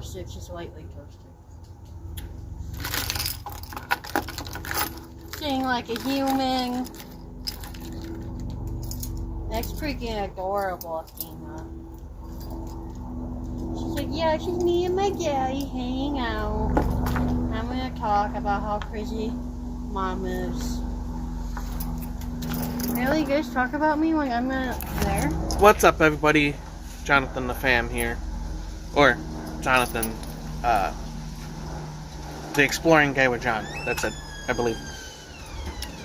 toasted, just lightly toasted. Sitting like a human. That's freaking adorable, Athena. She's like, yeah, it's just me and my daddy hanging out. I'm gonna talk about how crazy Mom is. Really, you guys talk about me when I'm not there? What's up, everybody? Jonathan the Fam here. Or, Jonathan, the exploring guy with John. That's it, I believe.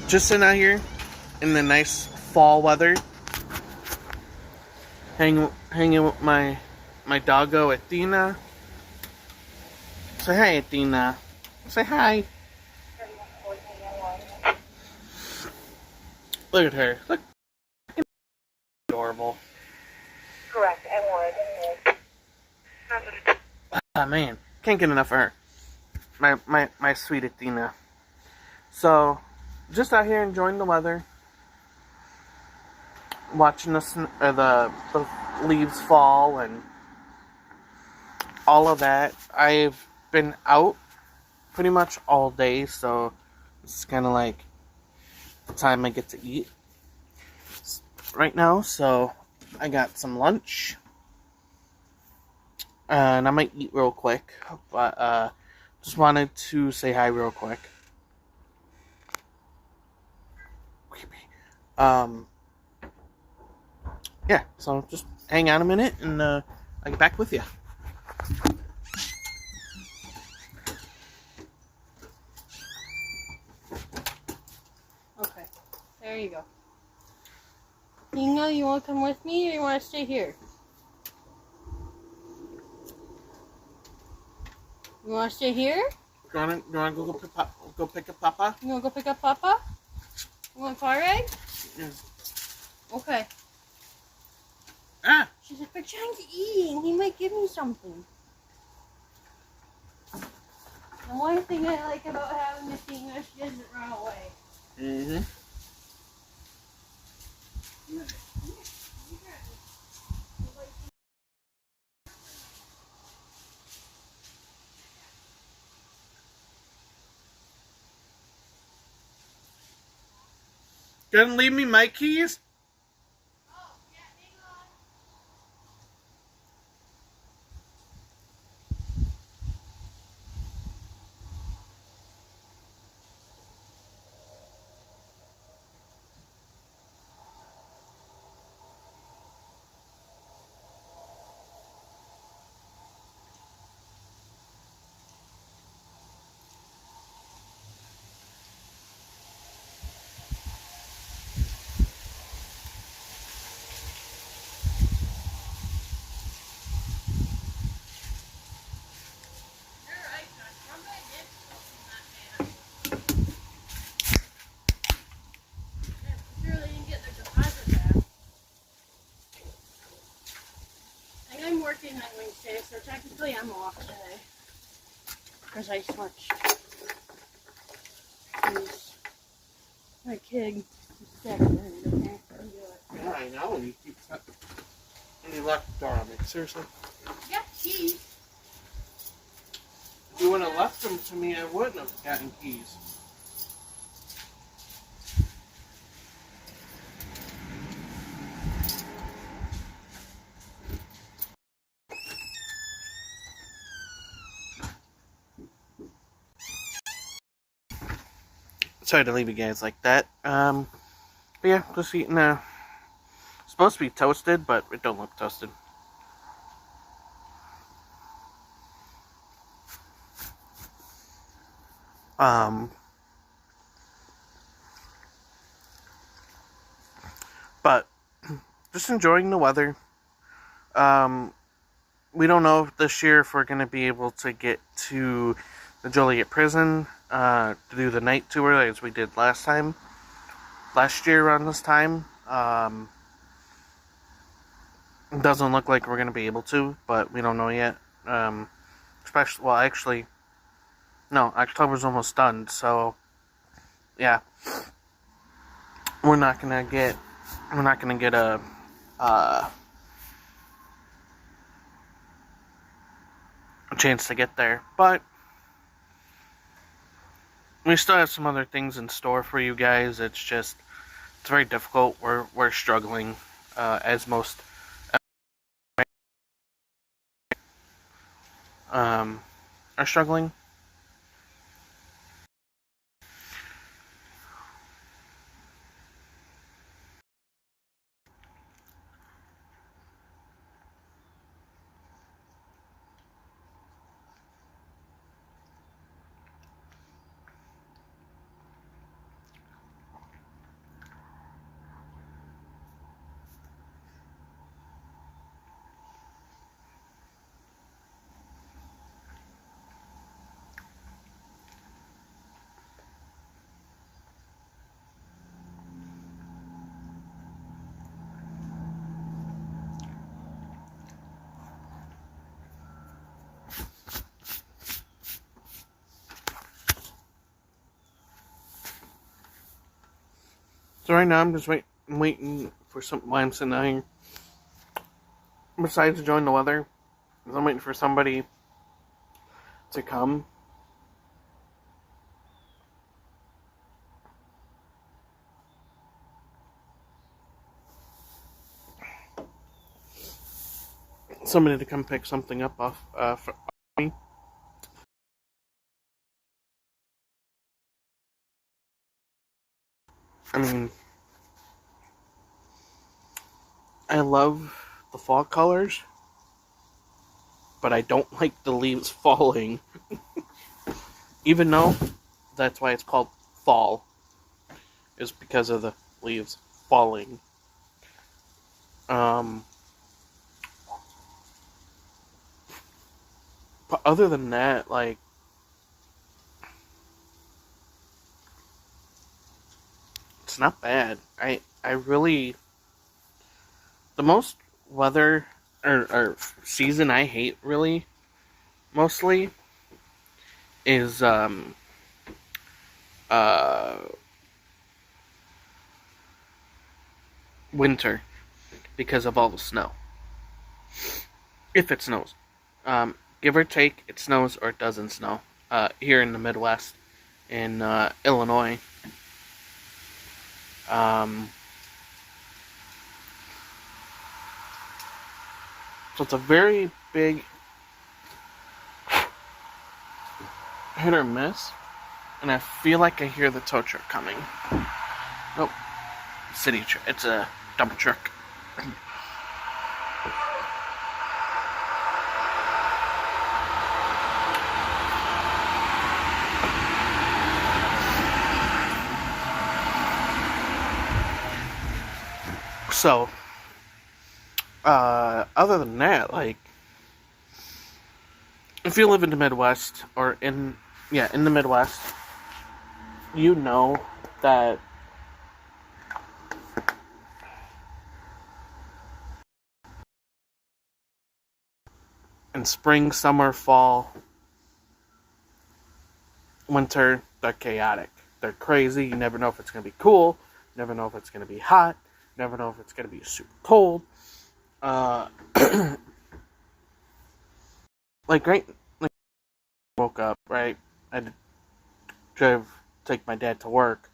Just sitting out here in the nice fall weather. Hanging with my doggo, Athena. Say hi, Athena. Say hi. Look at her. Look. Adorable. Correct, and wood. Ah, man. Can't get enough of her. My sweet Athena. So, just out here enjoying the weather. Watching the leaves fall and all of that. I've been out pretty much all day, so it's kind of like the time I get to eat right now. So I got some lunch, and I might eat real quick, but just wanted to say hi real quick. Yeah, so just hang on a minute, and I'll get back with you. Okay, there you go. You want to come with me, or you want to stay here? You want to stay here? You wanna go pick up Papa? You want to go pick up Papa? You want a car ride? Yeah. Okay. Ah! She's like, but John's eating. He might give me something. The one thing I like about having Athena, she doesn't run away. Mm-hmm. Gonna leave me my keys? Oh, yeah, hang on. You're right, John. Somebody did something that man. Yeah, sure they didn't get their deposit back. And I'm working on Wednesday, so technically I'm off today. Because I switched. My kid is sick and I can't do it. Yeah, I know. And you locked the door on me. Seriously. Yeah, keys. If you wouldn't have left them to me, I wouldn't have gotten keys. Sorry to leave you guys like that. But yeah, just eating it's supposed to be toasted, but it don't look toasted. But just enjoying the weather. We don't know if this year if we're going to be able to get to the Joliet prison to do the night tour as we did last year around this time. It doesn't look like we're going to be able to, but we don't know yet. Actually, no, October's almost done, so yeah, we're not gonna get a chance to get there. But we still have some other things in store for you guys. It's very difficult. We're struggling, as most are struggling. So right now I'm just waiting for something. Why I'm sitting out here. Besides enjoying the weather, I'm waiting for somebody to come. Somebody to come pick something up off me. I mean, I love the fall colors, but I don't like the leaves falling. Even though that's why it's called fall, is because of the leaves falling. But other than that, like, it's not bad. I really, the most weather or season I hate really mostly is winter, because of all the snow. If it snows, give or take, it snows or it doesn't snow. Here in the Midwest, in Illinois, so it's a very big hit or miss, and I feel like I hear the tow truck coming. Nope, city truck. It's a dump truck. So, other than that, like, if you live in the Midwest, or in the Midwest, you know that in spring, summer, fall, winter, they're chaotic. They're crazy. You never know if it's going to be cool. You never know if it's going to be hot. You never know if it's going to be super cold. Like, woke up, right? I had to take my dad to work,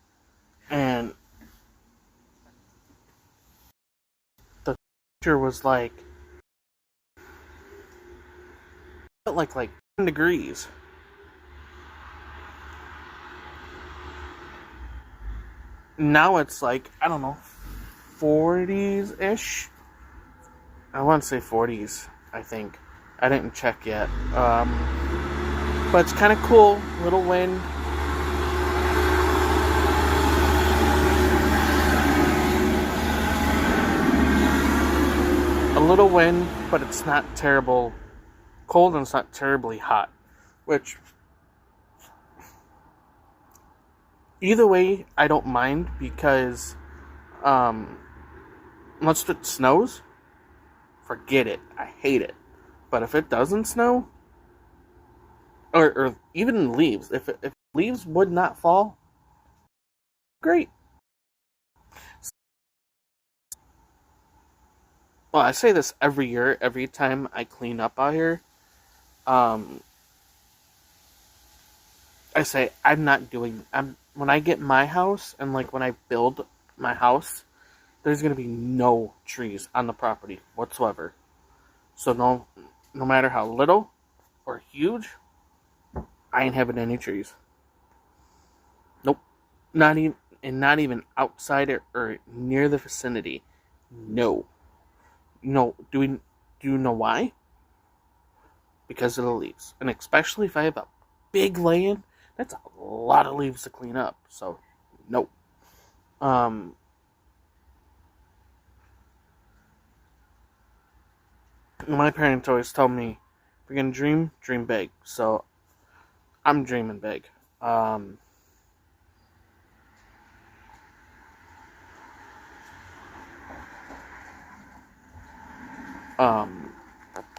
and the temperature was like 10 degrees. Now it's like, I don't know, 40s-ish? I want to say 40s, I think. I didn't check yet. But it's kind of cool. Little wind. A little wind, but it's not terrible cold and it's not terribly hot. Which, either way, I don't mind, because once it snows, forget it. I hate it. But if it doesn't snow, or even leaves, if leaves would not fall, great. Well, I say this every year, every time I clean up out here. I say I'm not doing. When I get my house and like when I build my house, there's gonna be no trees on the property whatsoever. So no matter how little or huge, I ain't having any trees. Nope. Not even outside or near the vicinity. No. No. Do you know why? Because of the leaves. And especially if I have a big land, that's a lot of leaves to clean up. So, no. My parents always told me, if you're gonna dream big. So, I'm dreaming big.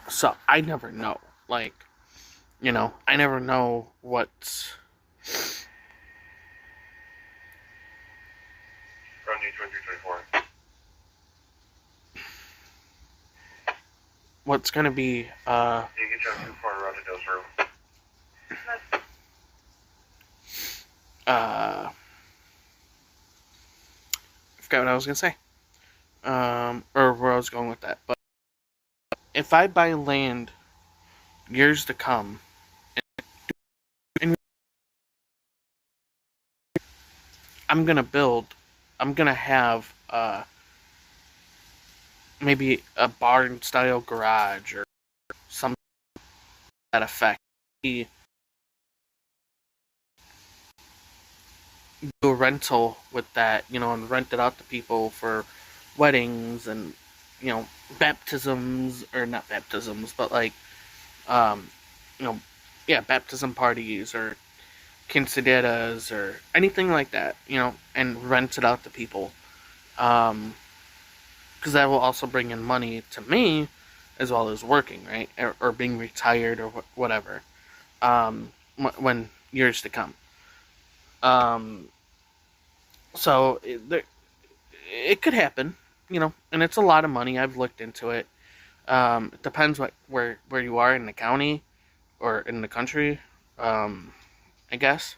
So I never know. Like, I never know what's gonna be I forgot what I was gonna say. Or where I was going with that. But if I buy land years to come, and I'm gonna have maybe a barn style garage or something to that effect. Do a rental with that, and rent it out to people for weddings and baptisms, or not baptisms, but like um, yeah, baptism parties or quinceañeras or anything like that, and rent it out to people. Because that will also bring in money to me as well as working, right? Or being retired or whatever. When years to come. Um, so it could happen, and it's a lot of money. I've looked into it. It depends where you are in the county or in the country, I guess.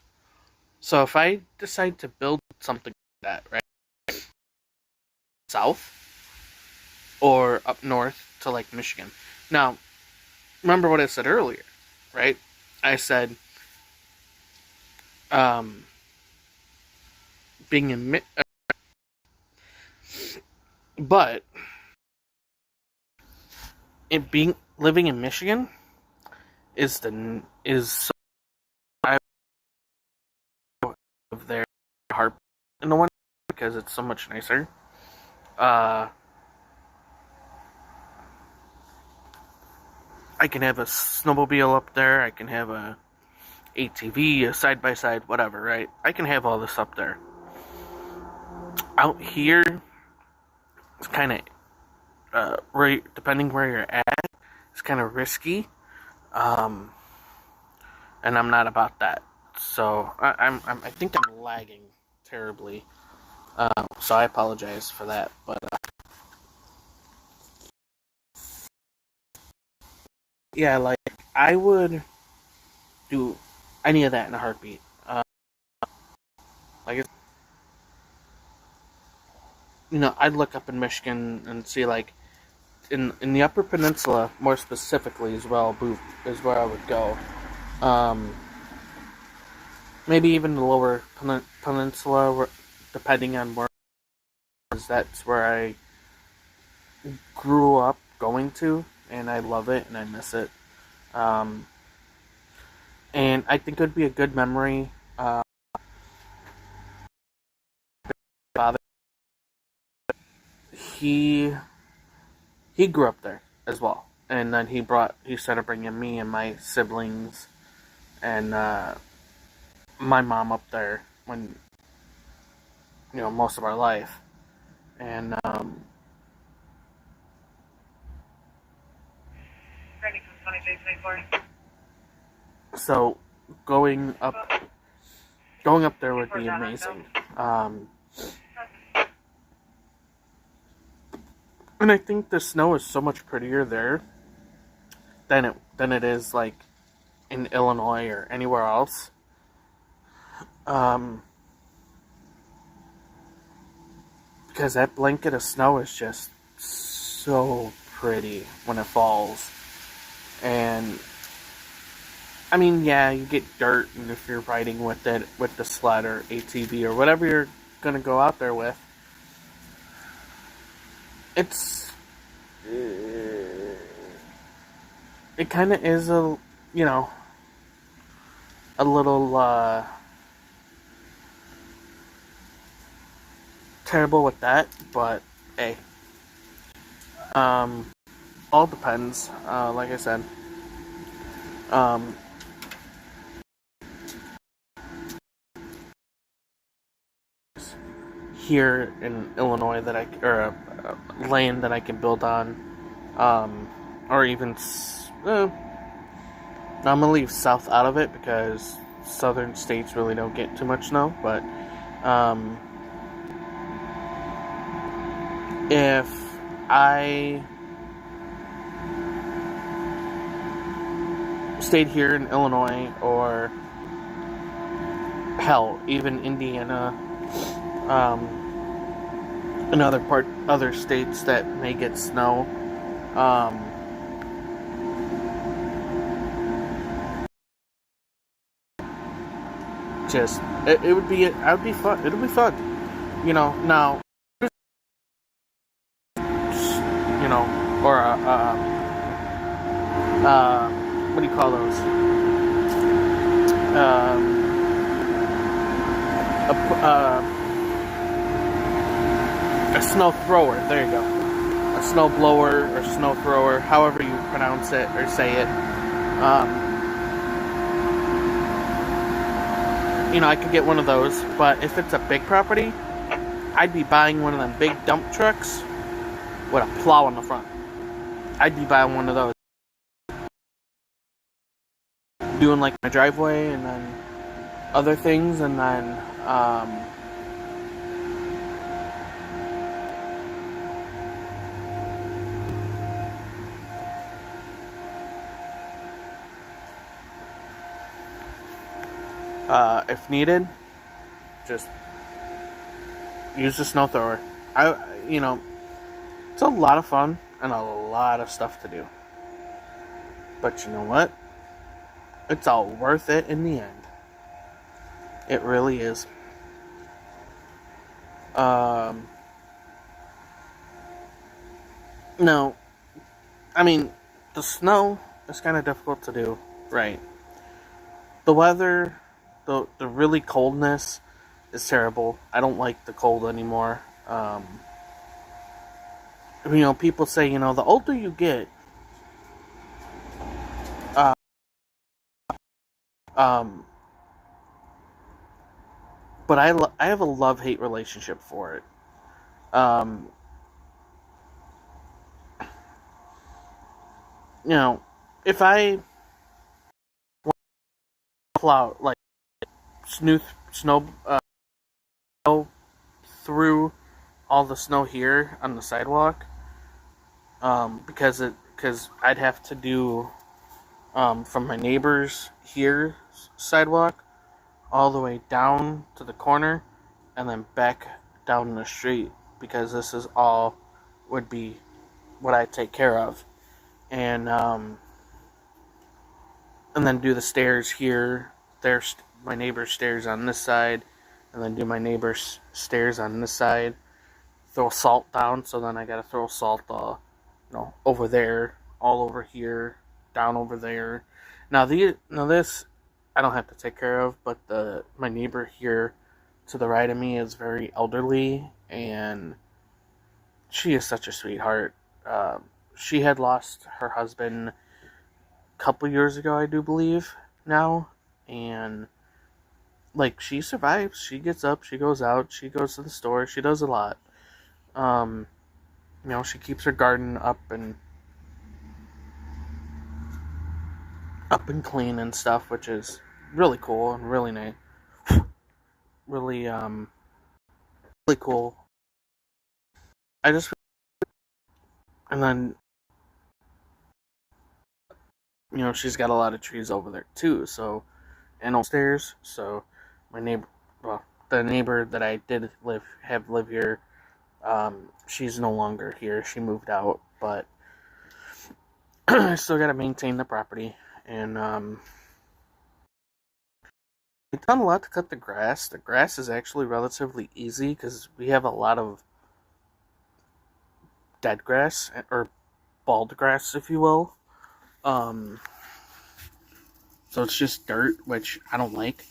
So if I decide to build something like that, right, south or up north to like Michigan. Now, remember what I said earlier, right? I said um, being in, but it being living in Michigan is so of their heart in the one because it's so much nicer. Uh, I can have a snowmobile up there. I can have a ATV, a side by side, whatever. Right? I can have all this up there. Out here, it's kind of depending where you're at, it's kind of risky. Um, and I'm not about that. So I think I'm lagging terribly. So I apologize for that. But yeah, like I would do any of that in a heartbeat. Like I'd look up in Michigan and see like in the Upper Peninsula, more specifically as well, is where I would go. Um, Maybe even the Lower Peninsula, depending on where. That's where I grew up going to, and I love it and I miss it. Um, and I think it would be a good memory. Father, he grew up there as well, and then he started bringing me and my siblings and my mom up there when most of our life, and so going up there would be amazing. And I think the snow is so much prettier there than than it is like in Illinois or anywhere else. Because that blanket of snow is just so pretty when it falls. And I mean, yeah, you get dirt, and if you're riding with it, with the sled or ATV or whatever you're gonna go out there with, it's it kind of is a, you know, a little terrible with that, but hey, all depends. Like I said, um, here in Illinois that or a land that I can build on, or even I'm gonna leave south out of it because southern states really don't get too much snow. But if I stayed here in Illinois or hell, even Indiana, and other states that may get snow, just it would be fun. It'll be fun, you know. Now, you know, or what do you call those? A snow thrower. There you go. A snow blower or snow thrower, however you pronounce it or say it. You know, I could get one of those, but if it's a big property, I'd be buying one of them big dump trucks with a plow on the front. I'd be buying one of those, doing like my driveway and then other things, and then if needed, just use the snow thrower. You know, it's a lot of fun and a lot of stuff to do. But you know what? It's all worth it in the end. It really is. No, I mean, the snow is kind of difficult to do, right? The weather, the really coldness is terrible. I don't like the cold anymore. You know, people say, you know, the older you get, but I have a love-hate relationship for it. You know, if I plow, like, snow through all the snow here on the sidewalk, because I'd have to do from my neighbor's here sidewalk all the way down to the corner and then back down the street, because this is all would be what I take care of, and then do the stairs here. There's my neighbor's stairs on this side, and then do my neighbor's stairs on this side. Throw salt down, so then I gotta throw salt, over there, all over here, down over there. Now this I don't have to take care of, but my neighbor here to the right of me is very elderly, and she is such a sweetheart. She had lost her husband a couple years ago, I do believe now, and like, she survives. She gets up, she goes out, she goes to the store, she does a lot. You know, she keeps her garden up and clean and stuff, which is really cool and really nice. Really, really cool. I just, and then you know, she's got a lot of trees over there too. So, and upstairs. So, my neighbor, well, the neighbor that I did live here, she's no longer here. She moved out, but I still got to maintain the property. And we've done a lot to cut the grass. The grass is actually relatively easy because we have a lot of dead grass, or bald grass, if you will. So it's just dirt, which I don't like.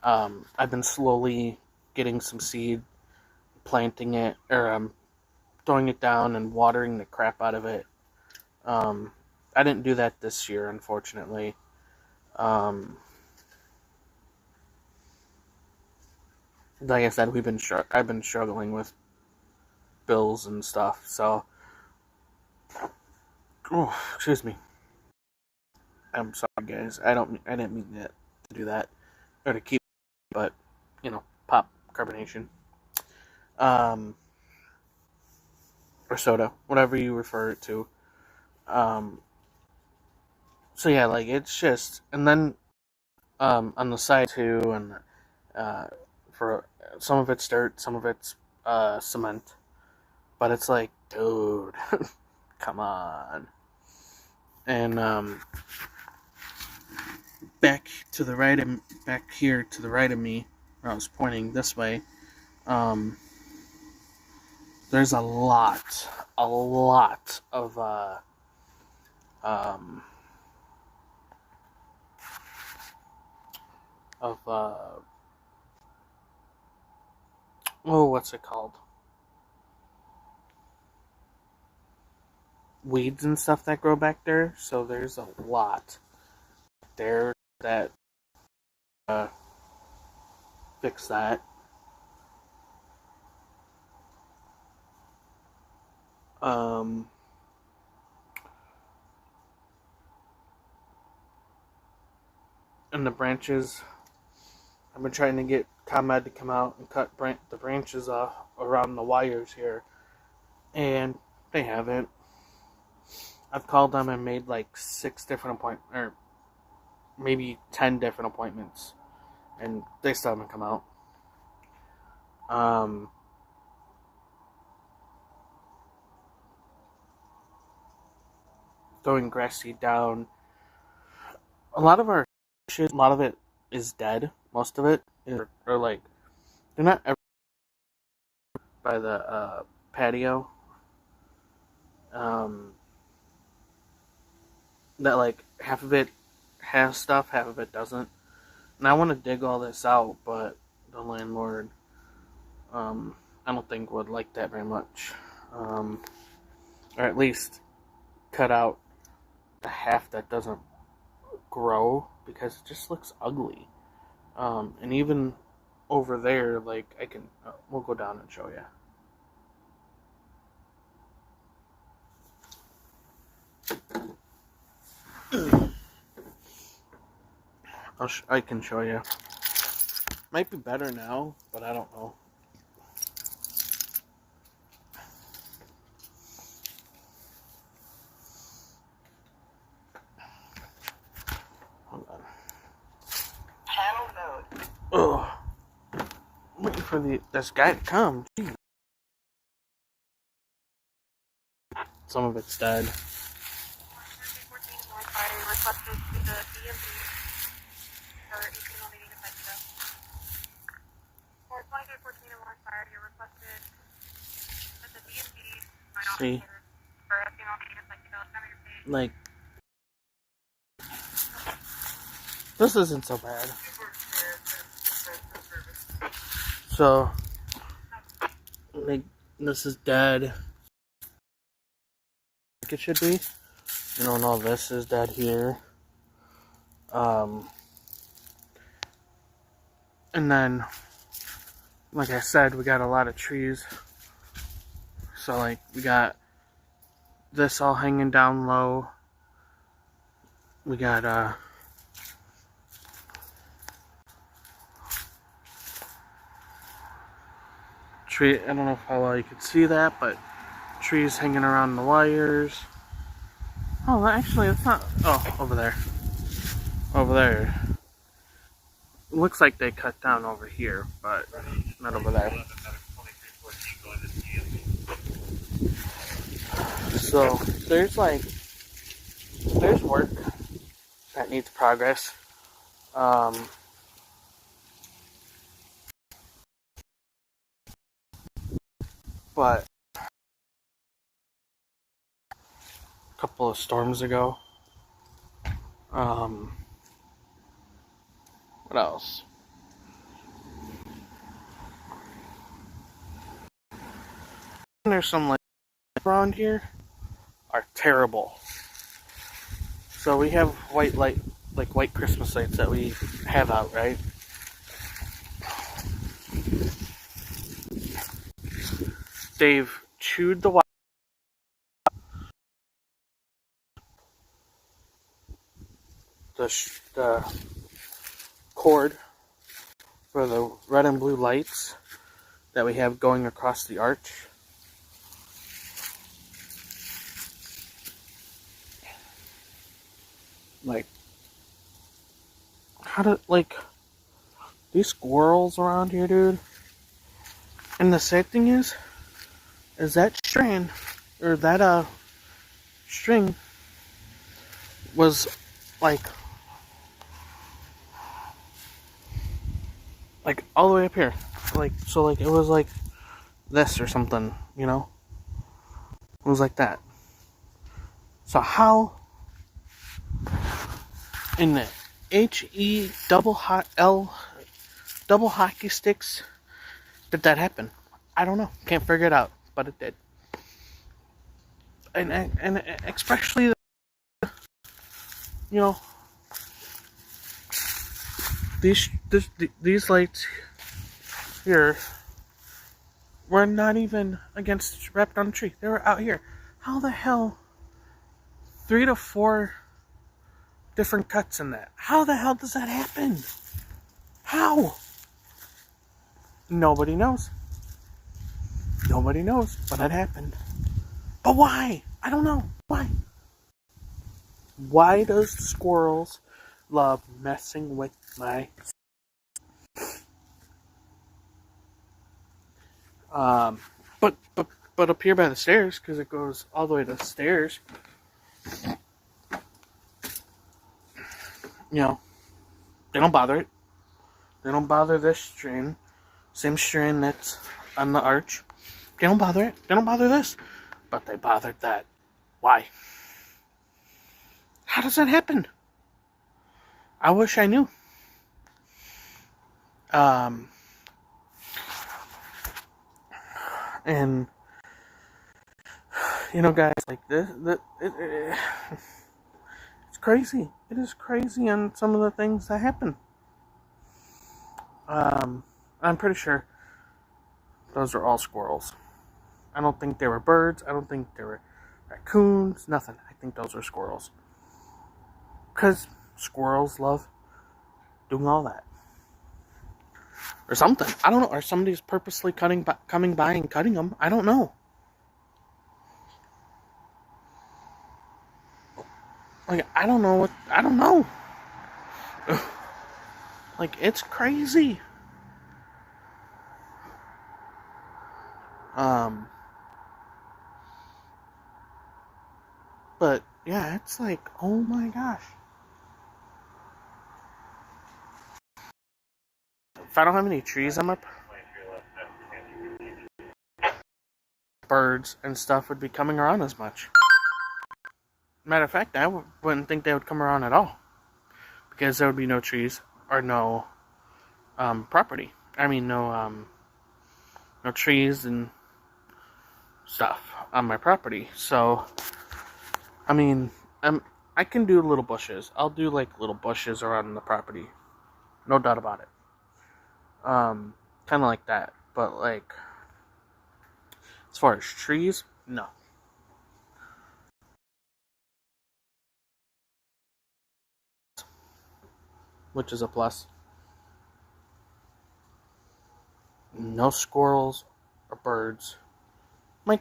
I've been slowly getting some seed, planting it, or throwing it down and watering the crap out of it. I didn't do that this year, unfortunately. Like I said, I've been struggling with bills and stuff. So, oh, excuse me. I'm sorry, guys. I didn't mean that to do that or to keep, but you know, pop carbonation, or soda, whatever you refer it to. So yeah, like it's just, and then on the side too, and for some of it's dirt, some of it's cement, but it's like, dude, come on. And back here to the right of me, where I was pointing this way, there's a lot of what's it called? Weeds and stuff that grow back there. So there's a lot there that fix that. And the branches, I've been trying to get ComEd to come out and cut the branches off around the wires here, and they haven't. I've called them and made like 6 different appointments, or maybe 10 different appointments, and they still haven't come out. Throwing grass seed down. A lot of it is dead. Most of it or like, they're not ever by the patio. That like half of it has stuff, half of it doesn't. And I want to dig all this out, but the landlord, I don't think would like that very much. Or at least cut out the half that doesn't grow, because it just looks ugly. And even over there, like I can, we'll go down and show you. I can show you. Might be better now, but I don't know. Hold on. Panel node. Oh, waiting for this guy to come. Jeez. Some of it's dead. See, like, this isn't so bad. So, like, this is dead. Like it should be. You know, and all this is dead here. And then, like I said, we got a lot of trees. So, like, we got this all hanging down low. We got, tree, I don't know how well you can see that, but trees hanging around the wires. Oh, actually, it's not. Oh, over there. Over there. It looks like they cut down over here, but not over there. So, there's work that needs progress. But a couple of storms ago, what else? There's some lights around here are terrible. So we have white Christmas lights that we have out, right? They've chewed the wire, the cord for the red and blue lights that we have going across the arch. Like, these squirrels around here, dude. And the sad thing is that strand, or that, string was, like all the way up here. So, it was like this or something, you know? It was like that. So how in the HE double hockey sticks did that happen? I don't know. Can't figure it out, but it did. And especially, you know, these lights here were not even wrapped on a tree. They were out here. How the hell 3 to 4 different cuts in that? How the hell does that happen? How? Nobody knows. Nobody knows, but it happened. But why? I don't know. Why? Why does the squirrels love messing with my... But up here by the stairs, because it goes all the way to the stairs, you know, they don't bother it. They don't bother this strand, same strand that's on the arch. They don't bother it. They don't bother this, but they bothered that. Why? How does that happen? I wish I knew. And you know, guys, like this, it's crazy. It is crazy on some of the things that happen. I'm pretty sure those are all squirrels. I don't think they were birds. I don't think they were raccoons. Nothing. I think those are squirrels. Because squirrels love doing all that. Or something. I don't know. Or somebody's purposely coming by and cutting them. I don't know. I don't know. It's crazy. But yeah, it's oh my gosh. If I don't have any trees on my birds and stuff would be coming around as much. Matter of fact, I wouldn't think they would come around at all, because there would be no trees or no property. I mean, no trees and stuff on my property. So, I mean, I can do little bushes. I'll do little bushes around the property, no doubt about it. Kind of like that, but as far as trees, no. Which is a plus. No squirrels or birds. We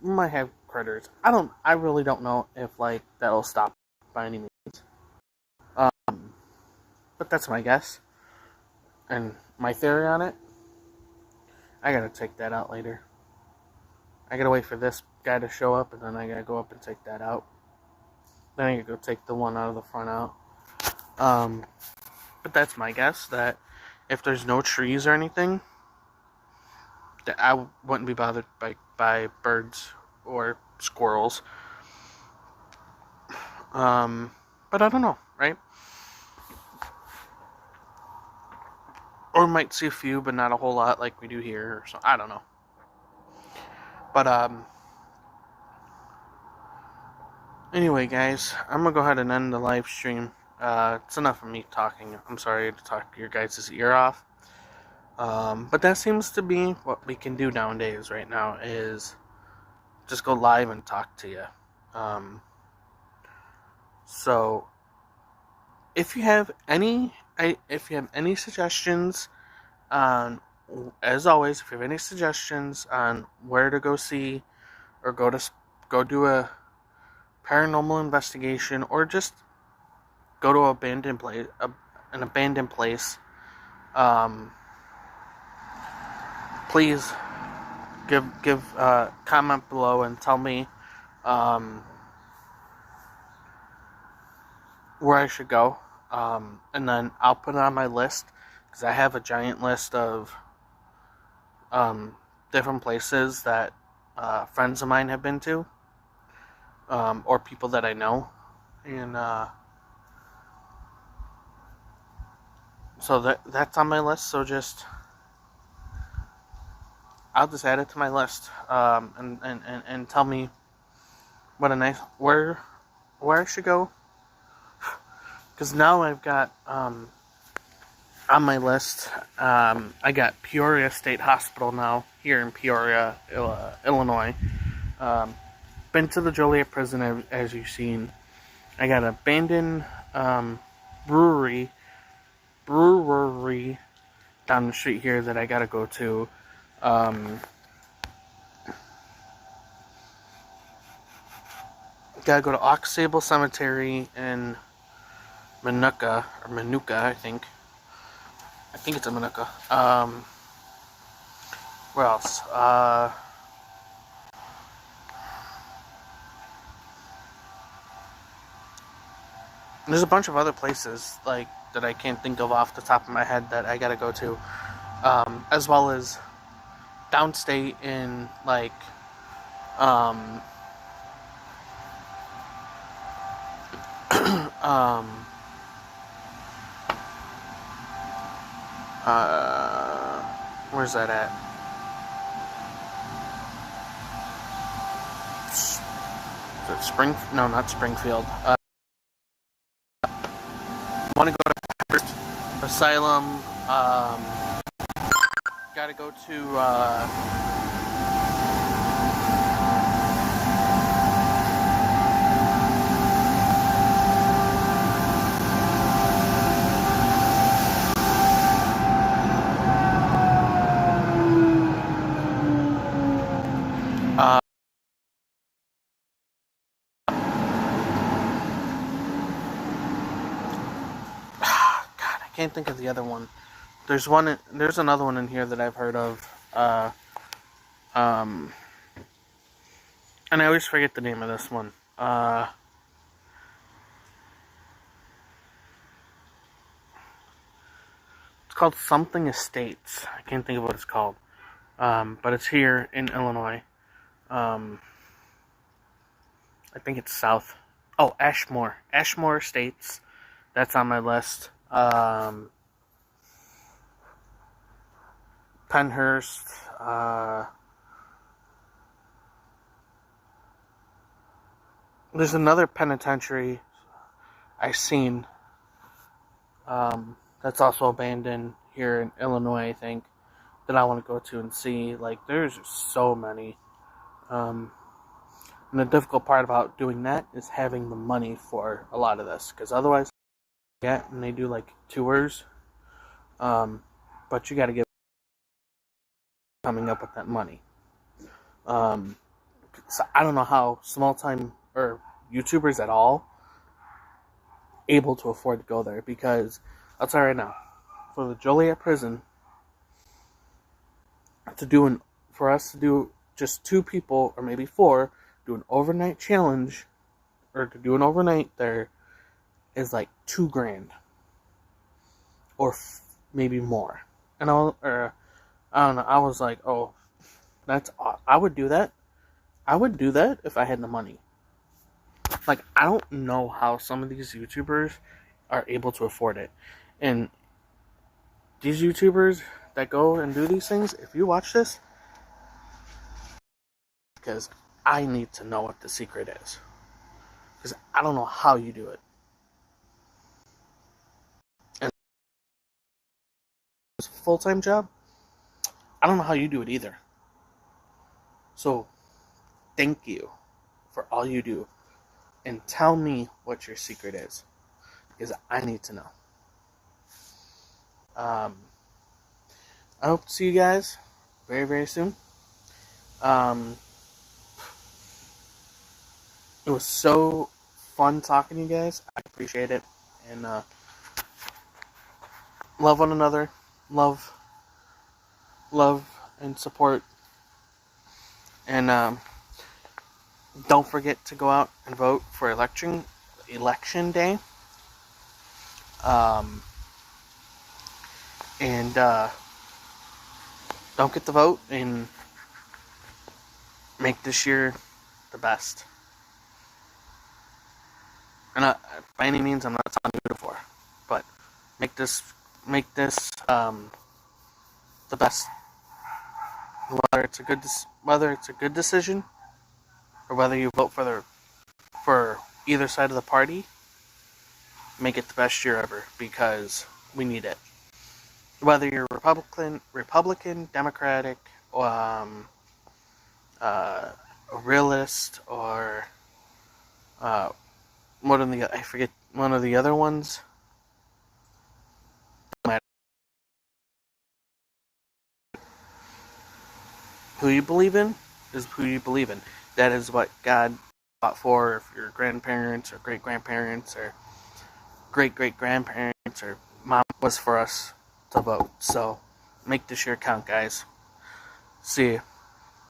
might have critters. I really don't know if like that'll stop by any means. But that's my guess. And my theory on it, I gotta take that out later. I gotta wait for this guy to show up, and then I gotta go up and take that out. Then I gotta go take the one out of the front out. But that's my guess, that if there's no trees or anything, that I wouldn't be bothered by birds or squirrels. But I don't know, right? Or might see a few, but not a whole lot like we do here, or so. I don't know. But, anyway, guys, I'm gonna go ahead and end the live stream. It's enough of me talking. I'm sorry to talk your guys' ear off. But that seems to be what we can do nowadays right now, is just go live and talk to you. So, if you have any suggestions on, as always, if you have any suggestions on where to go see, or go do a paranormal investigation, or just go to an abandoned place, please give comment below and tell me where I should go, and then I'll put it on my list, because I have a giant list of different places that friends of mine have been to, or people that I know, and so that's on my list. So I'll just add it to my list, and tell me what a nice where I should go. Because now I've got on my list, I got Peoria State Hospital now, here in Peoria, Illinois. Been to the Joliet prison, as you've seen. I got an abandoned brewery down the street here that I gotta go to. Gotta go to Ox Sable Cemetery in Manuka, I think. I think it's a Manuka. Where else? There's a bunch of other places like that I can't think of off the top of my head that I gotta go to, as well as downstate in like where's that at? Is it No, not Springfield. Want to go to Asylum. Gotta go to can't think of the other one. There's another one in here that I've heard of. And I always forget the name of this one. It's called something Estates. I can't think of what it's called. But it's here in Illinois. I think it's south. Oh, Ashmore. Ashmore Estates. That's on my list. Penhurst, there's another penitentiary I've seen, that's also abandoned here in Illinois, I think, that I want to go to and see. Like, there's so many, and the difficult part about doing that is having the money for a lot of this, because otherwise, and they do like tours, but you got to get coming up with that money. So I don't know how small time or YouTubers at all able to afford to go there, because I'll tell you right now, for the Joliet prison for us to do just 2 people or maybe 4 do an overnight challenge, or to do an overnight there, is like $2,000 or maybe more. And I don't know. I was like, oh, I would do that. I would do that if I had the money. Like, I don't know how some of these YouTubers are able to afford it. And these YouTubers that go and do these things, if you watch this, because I need to know what the secret is. Because I don't know how you do it. And it's a full-time job. I don't know how you do it either. So, thank you for all you do. And tell me what your secret is. Because I need to know. I hope to see you guys very, very soon. It was so fun talking to you guys. I appreciate it. And love one another. Love and support. And don't forget to go out and vote for election day. And don't get the vote and make this year the best. And by any means, I'm not telling you before, but make this the best. Whether it's a good decision, or whether you vote for either side of the party, make it the best year ever, because we need it. Whether you're Republican, Democratic, a realist, or one of the other ones. Who you believe in is who you believe in. That is what God fought for. If your grandparents or great grandparents or great great grandparents or mom, was for us to vote. So make this year count, guys. See you.